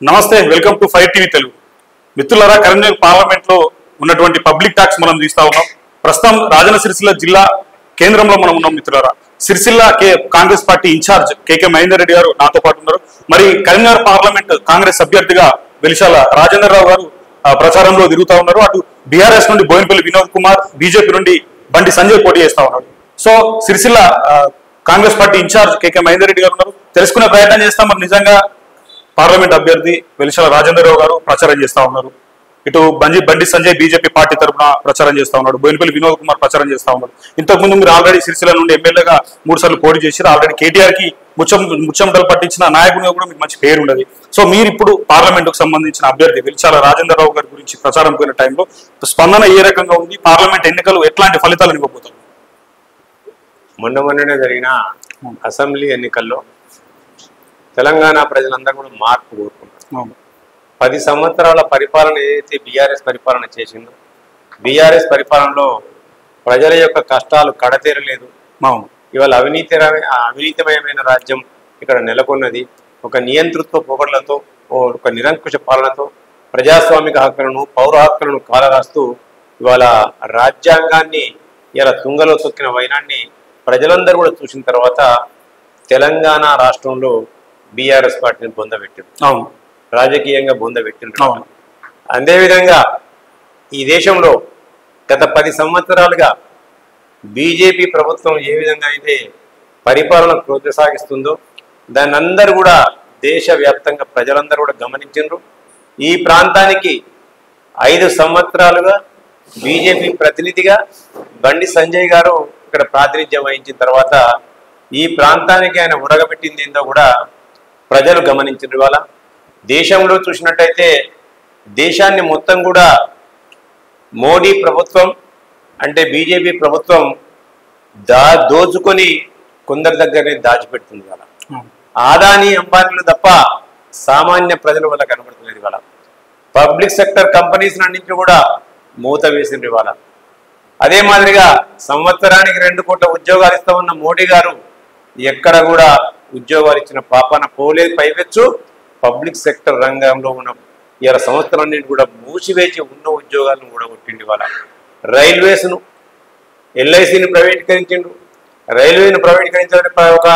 నమస్తే, welcome to fire TV Telugu. మిత్రులారా, Karimnagar parliament లో ఉన్నటువంటి పబ్లిక్ టాక్స్ మనం తీస్తా ఉన్నాం. ప్రస్తుతం రాజన్న సిరిసిల్ల జిల్లా కేంద్రంలో మనం ఉన్నాం. మిత్రులారా, Sircilla Congress party incharge KK Mahender Reddy గారు నాతో పాటు ఉన్నారు. మరి కరీంనగర్ పార్లమెంట్ కాంగ్రెస్ అభ్యర్థిగా వెలిశాల రాజేంద్రరావు గారు ప్రచారంలో తిరుగుతా ఉన్నారు. అటు బీఆర్ఎస్ నుండి బోయినపల్లి వినోద్ కుమార్, బీజేపీ నుండి బండి సంజయ్ పోటీ చేస్తా ఉన్నారు. So Sircilla Congress party incharge KK Mahender Reddy garu ఉన్నారు. తెలుసుకునే ప్రయత్నం చేస్తాం. మరి నిజంగా పార్లమెంట్ అభ్యర్థి వెలిశాల రాజేంద్రరావు గారు ప్రచారం చేస్తా ఉన్నారు. ఇటు బండి సంజయ్ బీజేపీ పార్టీ తరఫున ప్రచారం చేస్తా ఉన్నాడు. బోయినపల్లి వినోద్ కుమార్ ప్రచారం చేస్తా ఉన్నాడు. ఇంతకుముందు మీరు ఆల్రెడీ సిరిసిల్ల నుండి ఎమ్మెల్యేగా 3 సార్లు పోటీ చేశారు. ఆల్రెడీ కేటీఆర్ కి ముచ్చమటలు పట్టించిన నాయకుడిగా కూడా మీకు మంచి పేరు ఉండదు. సో మీరు ఇప్పుడు పార్లమెంట్ కు సంబంధించిన అభ్యర్థి వెలిశాల రాజేంద్రరావు గారి గురించి ప్రచారం పోయిన టైంలో స్పందన ఏ రకంగా ఉంది? పార్లమెంట్ ఎన్నికలు ఎట్లాంటి ఫలితాలను ఇవ్వబోతారు? మొన్ననే జరిగిన అసెంబ్లీ ఎన్నికల్లో తెలంగాణ ప్రజలందరూ కూడా మార్పు కోరుకుంటారు. 10 సంవత్సరాల పరిపాలన ఏదైతే బీఆర్ఎస్ పరిపాలన చేసిందో, బీఆర్ఎస్ పరిపాలనలో ప్రజల యొక్క కష్టాలు కడతేరలేదు. ఇవాళ అవినీతిమయమైన రాజ్యం ఇక్కడ నెలకొన్నది. ఒక నియంతృత్వ పొగడ్లతో, ఒక నిరంకుశ పాలనతో ప్రజాస్వామిక హక్కులను, పౌర హక్కులను కాలరాస్తూ ఇవాళ రాజ్యాంగాన్ని ఇలా తుంగలో తొక్కిన వైనాన్ని ప్రజలందరూ కూడా చూసిన తర్వాత తెలంగాణ రాష్ట్రంలో బీఆర్ఎస్ పార్టీని బొందబెట్టింది, రాజకీయంగా బొందబెట్టింది. అదేవిధంగా ఈ దేశంలో గత 10 సంవత్సరాలుగా బీజేపీ ప్రభుత్వం ఏ విధంగా అయితే పరిపాలన కొనసాగిస్తుందో దాన్ని అందరూ కూడా దేశవ్యాప్తంగా ప్రజలందరూ కూడా గమనించారు. ఈ ప్రాంతానికి 5 సంవత్సరాలుగా బీజేపీ ప్రతినిధిగా బండి సంజయ్ గారు ఇక్కడ ప్రాతినిధ్యం వహించిన తర్వాత ఈ ప్రాంతానికి ఆయన ఉడగబెట్టింది ఏందో కూడా ప్రజలు గమనించారు. ఇవాళ దేశంలో చూసినట్టయితే దేశాన్ని మొత్తం కూడా మోడీ ప్రభుత్వం అంటే బీజేపీ ప్రభుత్వం దోచుకొని కొందరి దగ్గరనే దాచిపెడుతుంది. ఇవాళ ఆదాని అంబానీలు తప్ప సామాన్య ప్రజల వల్ల కనబడుతున్నారు. ఇవాళ పబ్లిక్ సెక్టర్ కంపెనీస్ నుంచి కూడా మూత వేసిండ్రు. ఇవాళ అదే మాదిరిగా సంవత్సరానికి 2 కోట్ల ఉద్యోగాలు ఇస్తామన్న మోడీ గారు ఎక్కడ కూడా ఉద్యోగాలు ఇచ్చిన పాపాన పోలేదు. పైపెచ్చు పబ్లిక్ సెక్టర్ రంగంలో ఉన్న ఇలా సంవత్సరాన్ని కూడా మూసివేసి ఉన్న ఉద్యోగాలను కూడా కొట్టిండి. వాళ్ళ రైల్వేస్ను, ఎల్ఐసిని ప్రైవేటీకరించిండు. రైల్వేను ప్రైవేటీకరించాలని ఒక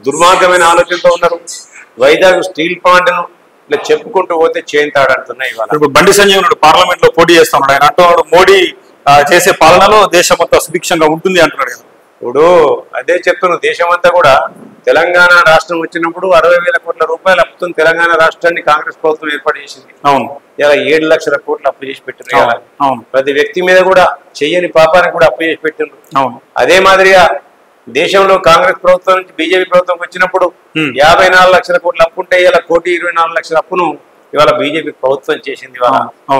దుర్మార్గమైన ఆలోచనతో ఉన్నారు. వైజాగ్ స్టీల్ ప్లాంట్ను ఇట్లా చెప్పుకుంటూ పోతే చేయింతాడంటున్నాయి. ఇవాళ బండి సంజయ్ పార్లమెంట్ లో పోటీ చేస్తా ఉన్నాడు. ఆయన అంటున్నాడు మోడీ చేసే పాలనలో దేశం అంతా సుభిక్షంగా ఉంటుంది అంటున్నాడు కదా. ఇప్పుడు అదే చెప్తున్నాను, దేశమంతా కూడా తెలంగాణ రాష్ట్రం వచ్చినప్పుడు 60,000 కోట్ల రూపాయలు అప్పుతుంది తెలంగాణ రాష్ట్రాన్ని కాంగ్రెస్ ప్రభుత్వం ఏర్పాటు చేసింది. అవును, ఇలా 7 లక్షల కోట్లు అప్పు చేసి పెట్టిండ్రు. ప్రతి వ్యక్తి మీద కూడా చెయ్యని పాపానికి కూడా అప్పు చేసి పెట్టిండ్రు. అదే మాదిరిగా దేశంలో కాంగ్రెస్ ప్రభుత్వం నుంచి బీజేపీ ప్రభుత్వం వచ్చినప్పుడు 54 లక్షల కోట్ల అప్పు ఉంటే ఇలా 1,24 లక్షల అప్పును ఇవాళ బీజేపీ ప్రభుత్వం చేసింది.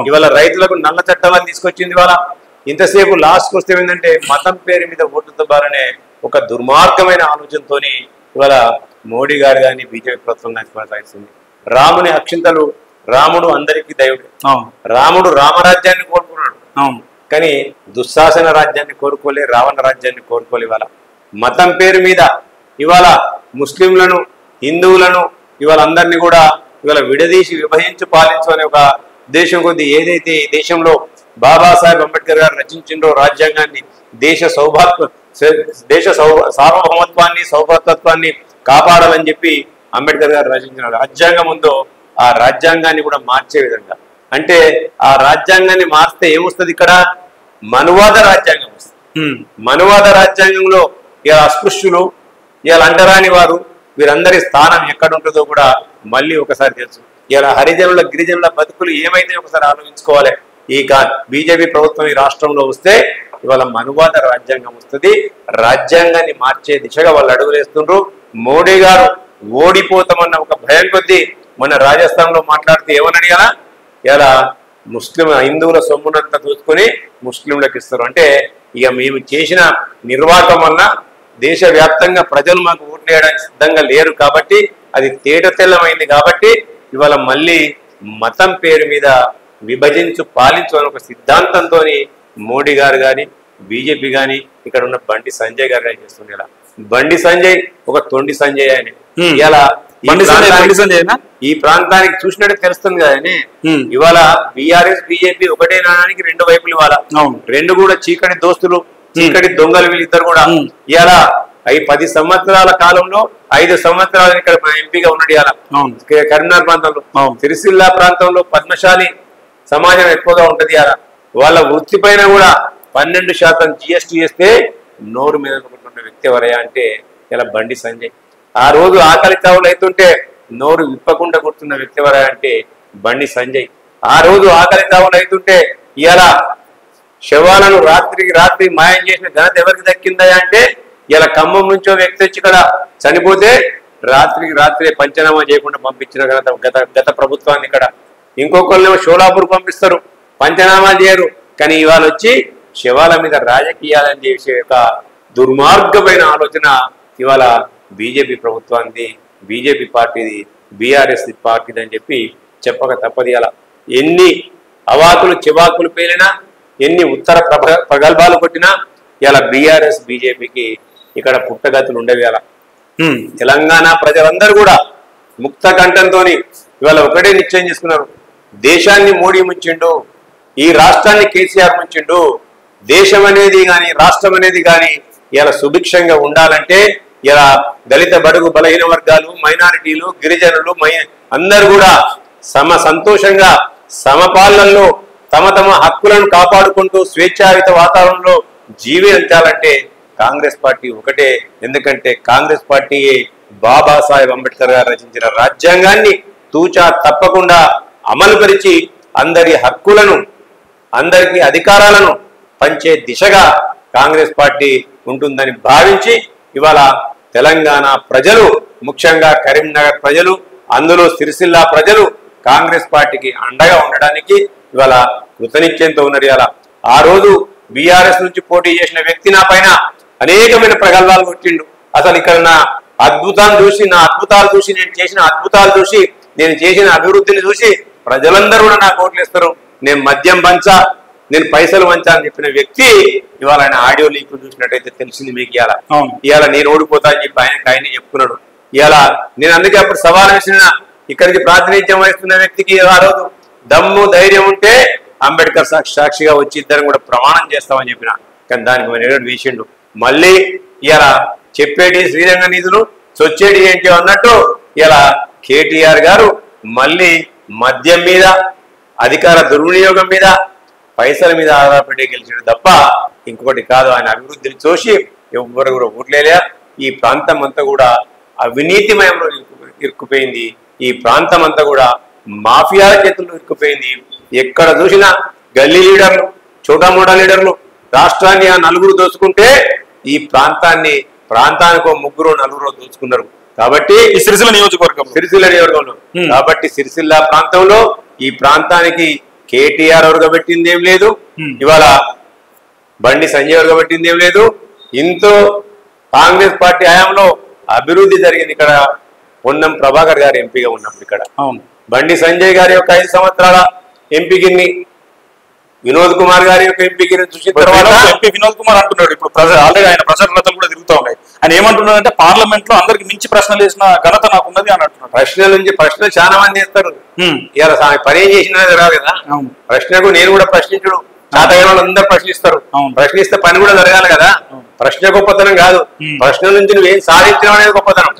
ఇవాళ రైతులకు నల్ల చట్టాలను తీసుకొచ్చింది. ఇవాళ ఇంతసేపు లాస్ట్కి వస్తే ఏంటంటే మతం పేరు మీద ఓటు దొబ్బాలనే ఒక దుర్మార్గమైన ఆలోచనతోని ఇవాళ మోడీ గారు కానీ బీజేపీ ప్రభుత్వం కానీ కొనసాగిస్తుంది. రాముని అక్షింతలు, రాముడు అందరికీ దైవుడు. రాముడు రామరాజ్యాన్ని కోరుకున్నాడు, కానీ దుశ్శాసన రాజ్యాన్ని కోరుకోలే, రావణ రాజ్యాన్ని కోరుకోలే. ఇవాళ మతం పేరు మీద ఇవాళ ముస్లింలను, హిందువులను ఇవాళ అందరినీ కూడా ఇవాళ విడదీసి విభజించి పాలించు అనే ఒక దేశం కొద్ది ఏదైతే ఈ దేశంలో బాబాసాహెబ్ అంబేద్కర్ గారు రచించిండ్రో రాజ్యాంగాన్ని, దేశ సార్వభౌమత్వాన్ని, సౌభ్రతత్వాన్ని కాపాడాలని చెప్పి అంబేద్కర్ గారు రచించిన రాజ్యాంగం ఉందో ఆ రాజ్యాంగాన్ని కూడా మార్చే విధంగా, అంటే ఆ రాజ్యాంగాన్ని మార్స్తే ఏమొస్తుంది? ఇక్కడ మనువాద రాజ్యాంగం వస్తుంది. మనువాద రాజ్యాంగంలో ఇలా అస్పృశ్యులు, ఇలా అంటరాని వారు, వీరందరి స్థానం ఎక్కడుంటుందో కూడా మళ్ళీ ఒకసారి తెలుసు. ఇలా హరిజనుల, గిరిజనుల బతుకులు ఏమైతే ఒకసారి ఆలోచించుకోవాలి. ఈ బీజేపీ ప్రభుత్వం ఈ రాష్ట్రంలో వస్తే ఇవాళ మనువాద రాజ్యాంగం వస్తుంది. రాజ్యాంగాన్ని మార్చే దిశగా వాళ్ళు అడుగులేస్తుండ్రు. మోడీ గారు ఓడిపోతామన్న ఒక భయం కొద్దీ మొన్న రాజస్థాన్ లో మాట్లాడితే ఏమని కదా, ఇలా హిందువుల సొమ్మునంతా దూసుకొని ముస్లింలకు ఇస్తారు. అంటే ఇక మేము చేసిన నిర్వాహకం వల్ల దేశవ్యాప్తంగా ప్రజలు మాకు ఓట్లు వేయడానికి సిద్ధంగా లేరు కాబట్టి, అది తేట తెల్లమైంది కాబట్టి ఇవాళ మళ్ళీ మతం పేరు మీద విభజించు పాలించు అని ఒక సిద్ధాంతంతో మోడీ గారు కానీ బీజేపీ కానీ ఇక్కడ ఉన్న బండి సంజయ్ గారు కానీ చేస్తుండే. బండి సంజయ్ ఒక తొండి సంజయ్ అని ఇలా ఈ ప్రాంతానికి చూసినట్టు తెలుస్తుంది కదండి. ఇవాళ బీఆర్ఎస్ బీజేపీ ఒకటే నాణానికి రెండు వైపులు ఇవాళ రెండు కూడా చీకటి దోస్తులు, చీకటి దొంగలు వీళ్ళిద్దరు కూడా. ఇవాళ 10 సంవత్సరాల కాలంలో 5 సంవత్సరాలు ఇక్కడ ఎంపీగా ఉన్నాడు ఇవాళ కరీంనగర్ ప్రాంతంలో. సిరిసిల్ల ప్రాంతంలో పద్మశాలి సమాజం ఎక్కువగా ఉంటది. ఇవాళ వాళ్ళ వృత్తి పైన కూడా 12% జిఎస్టీ వేస్తే నోరు మీద వ్యక్తి ఎవరయ్యా అంటే ఇలా బండి సంజయ్. ఆ రోజు ఆకలి చావులు అవుతుంటే నోరు విప్పకుండా కూర్చున్న వ్యక్తి ఎవరయ్యా అంటే బండి సంజయ్. ఆ రోజు ఆకలి చావులు అవుతుంటే ఇలా శవాలను రాత్రికి రాత్రి మాయం చేసిన ఘనత ఎవరికి దక్కిందా అంటే ఇలా ఖమ్మం నుంచో వ్యక్తి వచ్చి ఇక్కడ చనిపోతే రాత్రికి రాత్రే పంచనామా చేయకుండా పంపించిన ఘనత గత ప్రభుత్వాన్ని. ఇక్కడ ఇంకొకళ్ళేమో షోలాపూర్ పంపిస్తారు, పంచనామా చేయరు. కానీ ఇవాళ వచ్చి శవాల మీద రాజకీయాలని చేసే ఒక దుర్మార్గమైన ఆలోచన ఇవాళ బీజేపీ ప్రభుత్వాన్ని, బీజేపీ పార్టీది, బీఆర్ఎస్ పార్టీది అని చెప్పి చెప్పక తప్పది. అలా ఎన్ని అవాకులు చివాకులు పేలినా, ఎన్ని ఉత్తర ప్రగల్భాలు కొట్టినా ఇలా బీఆర్ఎస్ బీజేపీకి ఇక్కడ పుట్టగతులు ఉండేవి. అలా తెలంగాణ ప్రజలందరూ కూడా ముక్త కంఠంతో ఇవాళ ఒకటే నిశ్చయం చేసుకున్నారు. దేశాన్ని మోడీ ముంచిండు, ఈ రాష్ట్రాన్ని కేసీఆర్ ముంచిండు. దేశం అనేది కానీ రాష్ట్రం అనేది కానీ ఇలా సుభిక్షంగా ఉండాలంటే ఇలా దళిత బడుగు బలహీన వర్గాలు, మైనారిటీలు, గిరిజనులు అందరూ కూడా సంతోషంగా సమపాలనలో తమ తమ హక్కులను కాపాడుకుంటూ స్వేచ్ఛాయుత వాతావరణంలో జీవించాలంటే కాంగ్రెస్ పార్టీ ఒకటే. ఎందుకంటే కాంగ్రెస్ పార్టీ బాబాసాహెబ్ అంబేద్కర్ గారు రచించిన రాజ్యాంగాన్ని తూచా తప్పకుండా అమలుపరిచి అందరి హక్కులను, అందరికీ అధికారాలను పంచే దిశగా కాంగ్రెస్ పార్టీ ఉంటుందని భావించి ఇవాళ తెలంగాణ ప్రజలు, ముఖ్యంగా కరీంనగర్ ప్రజలు, అందులో సిరిసిల్ల ప్రజలు కాంగ్రెస్ పార్టీకి అండగా ఉండడానికి ఇవాళ కృతనిశ్చయంతో ఉన్నారు. ఇలా ఆ రోజు బీఆర్ఎస్ నుంచి పోటీ చేసిన వ్యక్తి నా పైన అనేకమైన ప్రగల్భాలు కొట్టిండు. అసలు ఇక్కడ నా అద్భుతాలు చూసి, నా అద్భుతాలు చూసి, నేను చేసిన అద్భుతాలు చూసి, నేను చేసిన అభివృద్ధిని చూసి ప్రజలందరూ కూడా నాకు ఓట్లేస్తారు. నేను మద్యం పంచా, నేను పైసలు పంచా అని చెప్పిన వ్యక్తి ఇవాళ ఆయన ఆడియో లీక్ చూసినట్టయితే తెలిసింది మీకు. ఇవాళ నేను ఓడిపోతా అని చెప్పి ఆయన చెప్పుకున్నాడు. ఇవాళ నేను అందుకే అప్పుడు సవాల్ వేసిన ఇక్కడికి ప్రాతినిధ్యం వహిస్తున్న వ్యక్తికి ఆ రోజు దమ్ము ధైర్యం ఉంటే అంబేద్కర్ సాక్షిగా వచ్చి ఇద్దరం కూడా ప్రమాణం చేస్తామని చెప్పిన. కానీ దానికి వేసిండు. మళ్ళీ ఇలా చెప్పేటి శ్రీరంగ నిధులు చొచ్చేటి ఏంటి అన్నట్టు ఇలా కేటీఆర్ గారు మళ్ళీ మద్యం మీద, అధికార దుర్వినియోగం మీద, పైసల మీద ఆధారపడి గెలిచాడు తప్ప ఇంకొకటి కాదు. ఆయన అభివృద్ధిని చూసి ఎవరు కూడా ఓట్లేలే. ఈ ప్రాంతం అంతా కూడా అవినీతిమయంలో ఇరుక్కుపోయింది. ఈ ప్రాంతం అంతా కూడా మాఫియాల చేతుల్లో ఇరుక్కుపోయింది. ఎక్కడ చూసినా గల్లీ లీడర్లు, చోటామోటా లీడర్లు రాష్ట్రాన్ని ఆ నలుగురు దోచుకుంటే ఈ ప్రాంతానికి ముగ్గురు నలుగురు దోచుకున్నారు. కాబట్టి సిరిసిల్ల నియోజకవర్గంలో కాబట్టి సిరిసిల్ల ప్రాంతంలో ఈ ప్రాంతానికి కేటీఆర్ ఒరగబెట్టింది ఏం లేదు, ఇవాళ బండి సంజయ్ ఒరగబెట్టింది ఏం లేదు. ఇంతో కాంగ్రెస్ పార్టీ హయాంలో అభివృద్ధి జరిగింది. ఇక్కడ పొన్నం ప్రభాకర్ గారు ఎంపీగా ఉన్నప్పుడు ఇక్కడ బండి సంజయ్ గారి యొక్క 5 సంవత్సరాల ఎంపీకి, వినోద్ కుమార్ గారి యొక్క ఎంపీకి చూసిన తర్వాత ఎంపీ వినోద్ కుమార్ అంటున్నాడు. ఇప్పుడు ఆల్రెడీ ఆయన ప్రచారాలు కూడా తిరుగుతూ ఉన్నాయి. ఆయన ఏమంటున్నాడు అంటే పార్లమెంట్ లో అందరికి మించి ప్రశ్నలు వేసిన ఘనత నాకున్నది అని అంటున్నాడు. ప్రశ్నలు చాలా మంది వేస్తారు. ఇలా పని ఏం చేసినది రాదు కదా. ప్రశ్నకు నేను కూడా ప్రశ్నించడు, చాతగా అందరూ ప్రశ్నిస్తారు. ప్రశ్నిస్తే పని కూడా జరగాలి కదా. ప్రశ్న గొప్పతనం కాదు, ప్రశ్న నుంచి నువ్వేం సాధించడం అనేది గొప్పతనం.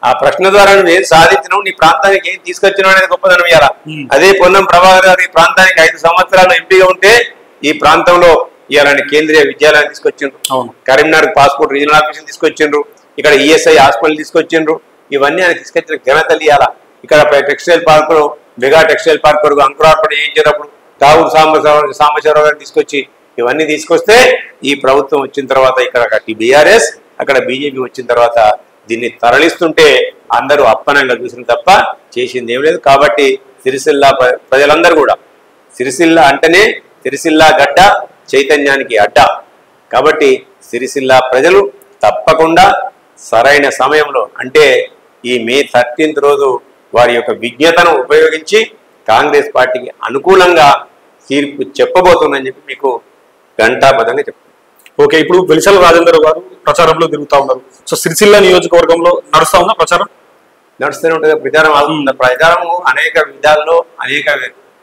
ఆ ప్రశ్న ద్వారా నువ్వేం సాధించడం, నీ ప్రాంతానికి ఏం తీసుకొచ్చడం అనేది గొప్పతనం. ఇవ్వాలా అదే పొన్నం ప్రభాకర్ గారు ఈ ప్రాంతానికి 5 సంవత్సరాలు ఎంపీగా ఉంటే ఈ ప్రాంతంలో ఇలాంటి కేంద్రీయ విద్యాలయాన్ని తీసుకొచ్చిండ్రు, కరీంనగర్ పాస్పోర్ట్ రీజనల్ ఆఫీస్ తీసుకొచ్చిండ్రు, ఇక్కడ ఈఎస్ఐ హాస్పిటల్ తీసుకొచ్చిండ్రు. ఇవన్నీ ఆయన తీసుకొచ్చిన ఘనతలు ఇవ్వాలా. ఇక్కడ textile park, mega textile park వరకు అంకురార్పణ చేయించేటప్పుడు కావూరు సాంబశివరావు గారిని తీసుకొచ్చి ఇవన్నీ తీసుకొస్తే ఈ ప్రభుత్వం వచ్చిన తర్వాత ఇక్కడ బీఆర్ఎస్, అక్కడ బీజేపీ వచ్చిన తర్వాత దీన్ని తరలిస్తుంటే అందరూ అప్పనంగా చూసిన తప్ప చేసింది ఏం లేదు. కాబట్టి సిరిసిల్ల ప్రజలందరూ కూడా సిరిసిల్ల అంటేనే సిరిసిల్ల గడ్డ చైతన్యానికి అడ్డ. కాబట్టి సిరిసిల్ల ప్రజలు తప్పకుండా సరైన సమయంలో అంటే ఈ May 13th రోజు వారి యొక్క విజ్ఞతను ఉపయోగించి కాంగ్రెస్ పార్టీకి అనుకూలంగా తీర్పు చెప్పబోతుందని చెప్పి మీకు గంటాబద్ధంగా చెప్తాను. ఓకే, ఇప్పుడు వెలిశాల రాజేందర్ గారు ప్రచారంలో తిరుగుతా ఉన్నారు. సో సిరిసిల్ల నియోజకవర్గంలో నడుస్తా ఉందా ప్రచారం? నడుస్తూనే ఉంటుంది, ప్రచారం అవుతుంది. ప్రచారము అనేక విధాల్లో అనేక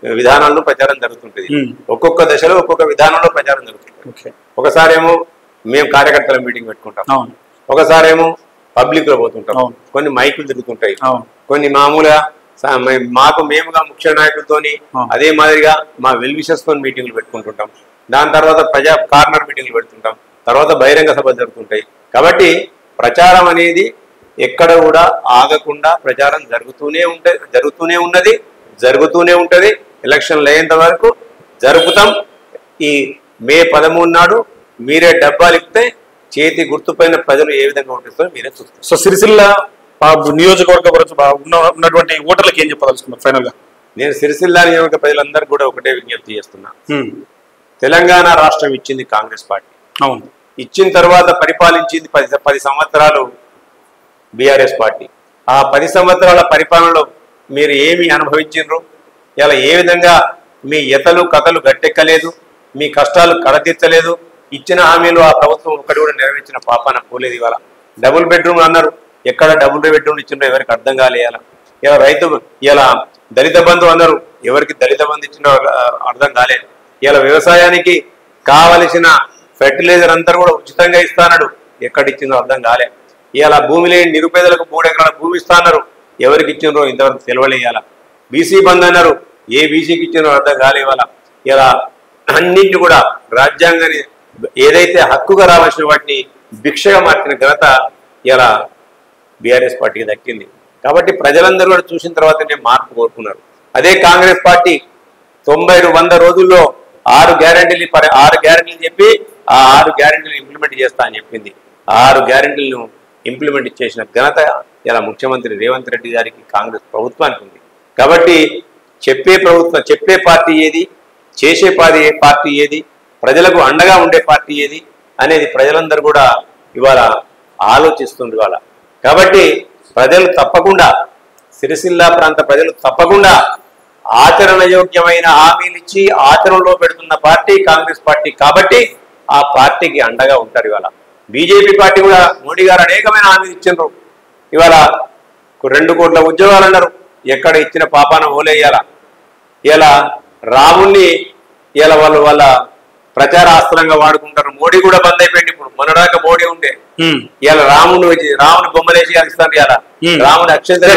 విధానాల్లో ప్రచారం జరుగుతుంటుంది. ఒక్కొక్క దశలో ఒక్కొక్క విధానంలో ప్రచారం జరుగుతుంది. ఒకసారేమో మేము కార్యకర్తల మీటింగ్ పెట్టుకుంటాం, ఒకసారేమో పబ్లిక్ లో పోతుంటాం, కొన్ని మైకులు తిరుగుతుంటాయి, కొన్ని మామూలుగా మేముగా ముఖ్య నాయకులతోని అదే మాదిరిగా మా వెల్ విషర్స్ తో మీటింగ్లు పెట్టుకుంటుంటాం. దాని తర్వాత ప్రజా కార్నర్ మీటింగ్లు పెడుతుంటాం, తర్వాత బహిరంగ సభలు జరుగుతుంటాయి. కాబట్టి ప్రచారం అనేది ఎక్కడ కూడా ఆగకుండా ప్రచారం జరుగుతూనే ఉంటది. ఎలక్షన్లు అయ్యేంత వరకు జరుపుతాం. ఈ మే 13 నాడు మీరే డబ్బాలు ఇస్తే చేతి గుర్తుపైన ప్రజలు ఏ విధంగా ఉంటుందో మీరే చూస్తారు. సో సిరిసిల్ల నియోజకవర్గ ఉన్నటువంటి ఓటర్లకు ఏం చెప్పదలుచుకున్నారు ఫైనల్ గా? నేను సిరిసిల్ల నియోజక ప్రజలందరూ కూడా ఒకటే విజ్ఞప్తి చేస్తున్నా. తెలంగాణ రాష్ట్రం ఇచ్చింది కాంగ్రెస్ పార్టీ. అవును, ఇచ్చిన తర్వాత పరిపాలించింది 10 సంవత్సరాలు బీఆర్ఎస్ పార్టీ. ఆ 10 సంవత్సరాల పరిపాలనలో మీరు ఏమి అనుభవించారు? ఇలా ఏ విధంగా మీ ఎతలు కథలు గట్టెక్కలేదు, మీ కష్టాలు కడతీర్చలేదు. ఇచ్చిన హామీలు ఆ ప్రభుత్వం ఒకటి కూడా నెరవేర్చిన పాపాన పోలేదు. ఇవాళ డబుల్ బెడ్రూమ్ అన్నారు, ఎక్కడ డబుల్ బెడ్రూమ్ ఇచ్చిండ్రో ఎవరికి అర్థం కాలేయాల. ఇలా ఇలా దళిత బంధు అన్నారు, ఎవరికి దళిత బంధు ఇచ్చిండో అర్థం కాలేదు. ఇలా వ్యవసాయానికి కావలసిన ఫెర్టిలైజర్ అంతా కూడా ఉచితంగా ఇస్తానడు, ఎక్కడ ఇచ్చిందో అర్థం కాలే. ఇలా భూమి లేని నిరుపేదలకు 3 ఎకరాల భూమి ఇస్తాన్నారు, ఎవరికి ఇచ్చిండ్రో ఇంతవరకు తెలియలేయాల. బీసీ బంద్ అన్నారు, ఏ బీసీకి ఇచ్చిండ్రో అర్థం కాలే. ఇవాళ ఇలా అన్నింటినీ కూడా రాజ్యాంగాన్ని ఏదైతే హక్కుగా రావాల్సిన వాటిని భిక్షగా మార్చిన ఘనత ఇలా బీఆర్ఎస్ పార్టీకి దక్కింది. కాబట్టి ప్రజలందరూ కూడా చూసిన తర్వాతనే మార్పు కోరుకున్నారు. అదే కాంగ్రెస్ పార్టీ 90-100 రోజుల్లో 6 గ్యారెంటీలు చెప్పి ఆ 6 గ్యారెంటీలు ఇంప్లిమెంట్ చేస్తా అని చెప్పింది. 6 గ్యారెంటీలను ఇంప్లిమెంట్ చేసిన ఘనత ఇలా ముఖ్యమంత్రి రేవంత్ రెడ్డి గారికి, కాంగ్రెస్ ప్రభుత్వానికి ఉంది. కాబట్టి చెప్పే పార్టీ ఏది, చేసే పార్టీ ఏది, ప్రజలకు అండగా ఉండే పార్టీ ఏది అనేది ప్రజలందరూ కూడా ఇవాళ ఆలోచిస్తుంది ఇవాళ. కాబట్టి ప్రజలు తప్పకుండా, సిరిసిల్ల ప్రాంత ప్రజలు తప్పకుండా ఆచరణయోగ్యమైన హామీలు ఇచ్చి ఆచరణలో పెడుతున్న పార్టీ కాంగ్రెస్ పార్టీ. కాబట్టి ఆ పార్టీకి అండగా ఉంటారు. ఇవాళ బీజేపీ పార్టీ కూడా మోడీ గారు అనేకమైన హామీలు ఇచ్చిండ్రు. ఇవాళ 2 కోట్ల ఉద్యోగాలు అన్నారు, ఎక్కడ ఇచ్చిన పాపాన ఓలేయాల. ఇలా రాముల్ని ఇలా వాళ్ళ ప్రచారాస్త్రంగా వాడుకుంటారు. మోడీ కూడా బంద్ అయిపోయింది. ఇప్పుడు మొన్నదాకా మోడీ ఉండే, ఇలా రాముని బొమ్మలేసి ఇస్తారు. ఇలా రాముని అక్షంతలు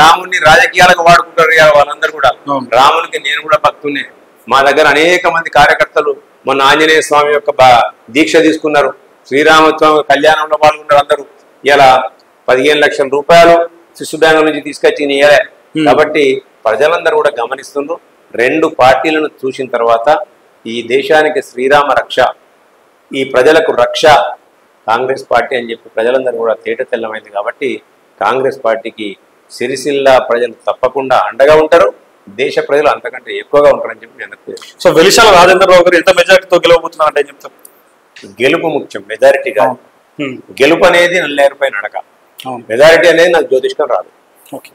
రాముని రాజకీయాలకు వాడుకుంటారు. వాళ్ళందరూ కూడా రామునికి నేను కూడా భక్తున్నే. మా దగ్గర అనేక మంది కార్యకర్తలు మొన్న ఆంజనేయ స్వామి యొక్క దీక్ష తీసుకున్నారు, శ్రీరామస్వామి కళ్యాణంలో పాల్గొన్నారు. అందరూ ఇలా 15 లక్షల రూపాయలు శిశు బ్యాంకు నుంచి తీసుకొచ్చి ఇయ్యలే. కాబట్టి ప్రజలందరూ కూడా గమనిస్తున్నారు. 2 పార్టీలను చూసిన తర్వాత ఈ దేశానికి శ్రీరామ రక్ష, ఈ ప్రజలకు రక్ష కాంగ్రెస్ పార్టీ అని చెప్పి ప్రజలందరూ కూడా తేట తెల్లమైంది. కాబట్టి కాంగ్రెస్ పార్టీకి సిరిసిల్ల ప్రజలు తప్పకుండా అండగా ఉంటారు. దేశ ప్రజలు అంతకంటే ఎక్కువగా ఉంటారని చెప్పి నేను అనుకుంటున్నాను. సో వెలిశాల రాజేంద్రరావు గారు ఎంత మెజారిటీతో గెలవబోతున్నారు అంటే చెప్తారు? గెలుపు ముఖ్యం, మెజారిటీ కాదు. గెలుపు అనేది నల్లేరుపై నడక, మెజారిటీ అనేది నాకు జ్యోతిష్కం రాదు. ఓకే.